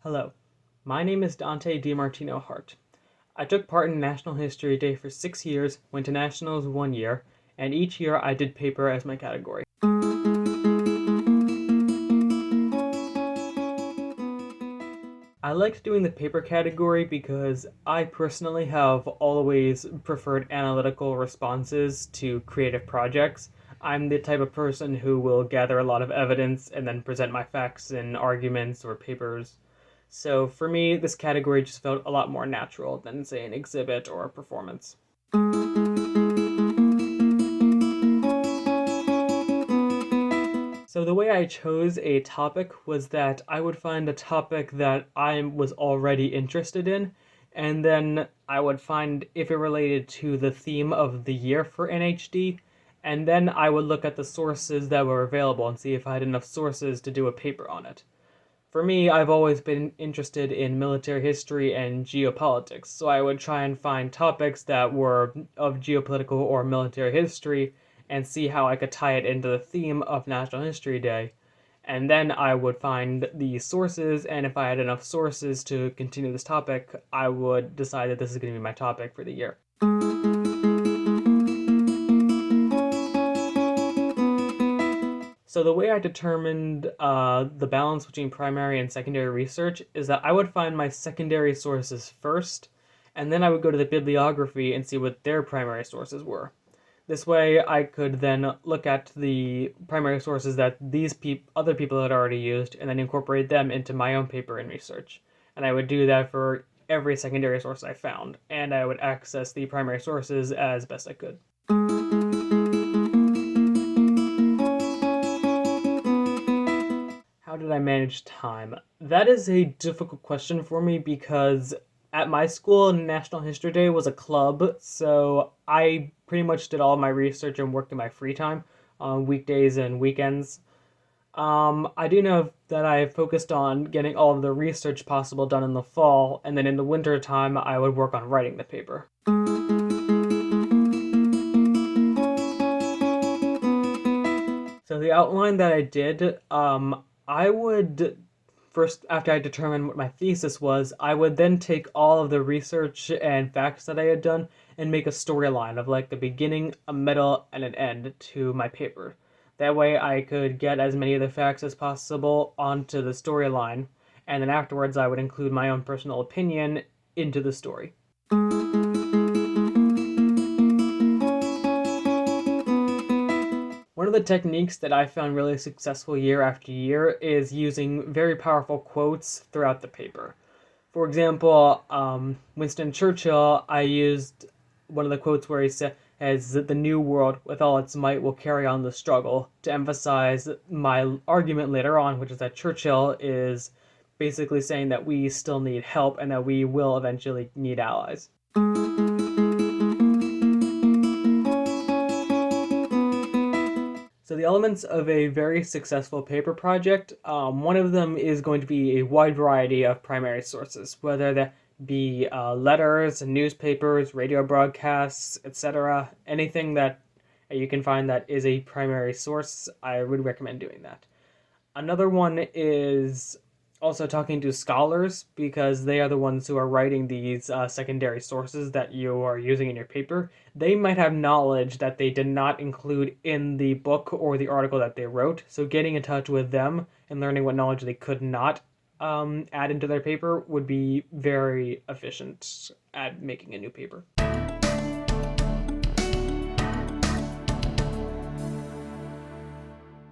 Hello, my name is Dante DiMartino-Hart. I took part in National History Day for 6 years, went to nationals 1 year, and each year I did paper as my category. I liked doing the paper category because I personally have always preferred analytical responses to creative projects. I'm the type of person who will gather a lot of evidence and then present my facts in arguments or papers. So for me, this category just felt a lot more natural than, say, an exhibit or a performance. So the way I chose a topic was that I would find a topic that I was already interested in, and then I would find if it related to the theme of the year for NHD, and then I would look at the sources that were available and see if I had enough sources to do a paper on it. For me, I've always been interested in military history and geopolitics, so I would try and find topics that were of geopolitical or military history and see how I could tie it into the theme of National History Day. And then I would find the sources, and if I had enough sources to continue this topic, I would decide that this is going to be my topic for the year. So the way I determined the balance between primary and secondary research is that I would find my secondary sources first, and then I would go to the bibliography and see what their primary sources were. This way I could then look at the primary sources that these other people had already used and then incorporate them into my own paper and research. And I would do that for every secondary source I found, and I would access the primary sources as best I could. How did I manage time? That is a difficult question for me because at my school, National History Day was a club, so I pretty much did all of my research and worked in my free time on weekdays and weekends. I do know that I focused on getting all of the research possible done in the fall, and then in the winter time, I would work on writing the paper. So the outline that I did, I would first, after I determined what my thesis was, I would then take all of the research and facts that I had done and make a storyline of like a beginning, a middle, and an end to my paper. That way I could get as many of the facts as possible onto the storyline, and then afterwards I would include my own personal opinion into the story. One of the techniques that I found really successful year after year is using very powerful quotes throughout the paper. For example, Winston Churchill, I used one of the quotes where he says that the new world with all its might will carry on the struggle, to emphasize my argument later on, which is that Churchill is basically saying that we still need help and that we will eventually need allies. So the elements of a very successful paper project, one of them is going to be a wide variety of primary sources, whether that be letters, newspapers, radio broadcasts, etc. Anything that you can find that is a primary source, I would recommend doing that. Another one is also talking to scholars, because they are the ones who are writing these secondary sources that you are using in your paper. They might have knowledge that they did not include in the book or the article that they wrote, so getting in touch with them and learning what knowledge they could not add into their paper would be very efficient at making a new paper.